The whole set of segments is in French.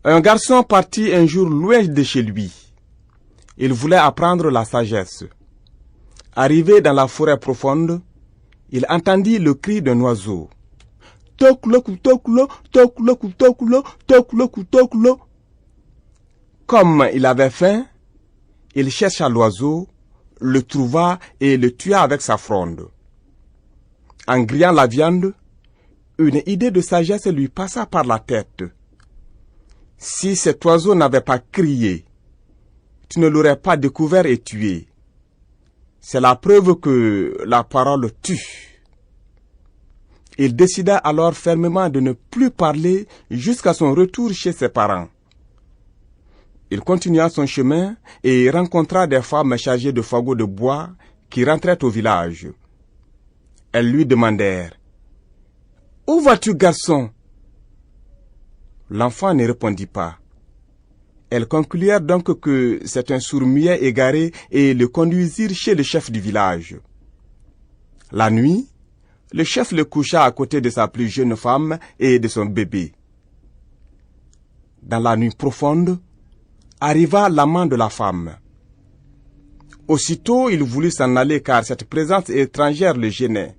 Un garçon partit un jour loin de chez lui. Il voulait apprendre la sagesse. Arrivé dans la forêt profonde, il entendit le cri d'un oiseau. Toklo, toklo, toklo, toklo, toklo, toklo. Comme il avait faim, il chercha l'oiseau, le trouva et le tua avec sa fronde. En grillant la viande, une idée de sagesse lui passa par la tête. Si cet oiseau n'avait pas crié, tu ne l'aurais pas découvert et tué. C'est la preuve que la parole tue. Il décida alors fermement de ne plus parler jusqu'à son retour chez ses parents. Il continua son chemin et rencontra des femmes chargées de fagots de bois qui rentraient au village. Elles lui demandèrent « Où vas-tu, garçon ?» L'enfant ne répondit pas. Elles concluèrent donc que c'est un sourd-muet égaré et le conduisirent chez le chef du village. La nuit, le chef le coucha à côté de sa plus jeune femme et de son bébé. Dans la nuit profonde, arriva l'amant de la femme. Aussitôt, il voulut s'en aller car cette présence étrangère le gênait.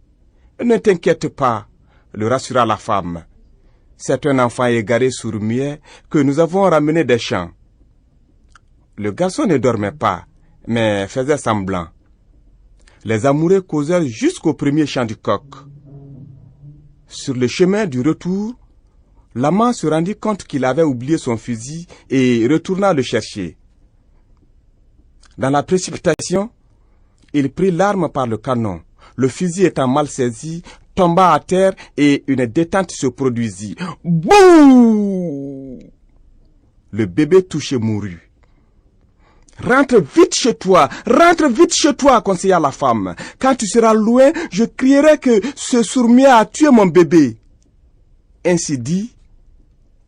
« Ne t'inquiète pas, » le rassura la femme. « C'est un enfant égaré sourd-muet que nous avons ramené des champs. » Le garçon ne dormait pas, mais faisait semblant. Les amoureux causèrent jusqu'au premier chant du coq. Sur le chemin du retour, l'amant se rendit compte qu'il avait oublié son fusil et retourna le chercher. Dans la précipitation, il prit l'arme par le canon. Le fusil étant mal saisi, tomba à terre et une détente se produisit. Bouh! Le bébé touché mourut. « Rentre vite chez toi, conseilla la femme. Quand tu seras loin, je crierai que ce sourd-muet a tué mon bébé. » Ainsi dit,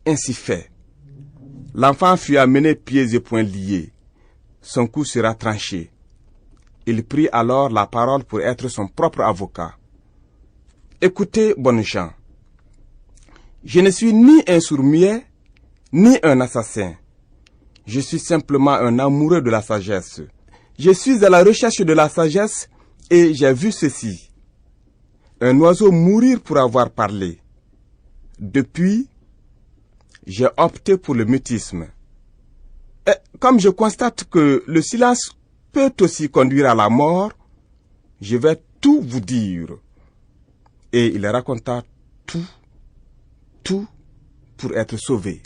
ainsi fait. L'enfant fut amené pieds et poings liés. Son cou sera tranché. Il prit alors la parole pour être son propre avocat. Écoutez, bonnes gens. Je ne suis ni un sourd-muet, ni un assassin. Je suis simplement un amoureux de la sagesse. Je suis à la recherche de la sagesse et j'ai vu ceci. Un oiseau mourir pour avoir parlé. Depuis, j'ai opté pour le mutisme. Et comme je constate que le silence peut aussi conduire à la mort, je vais tout vous dire. Et il raconta tout pour être sauvé.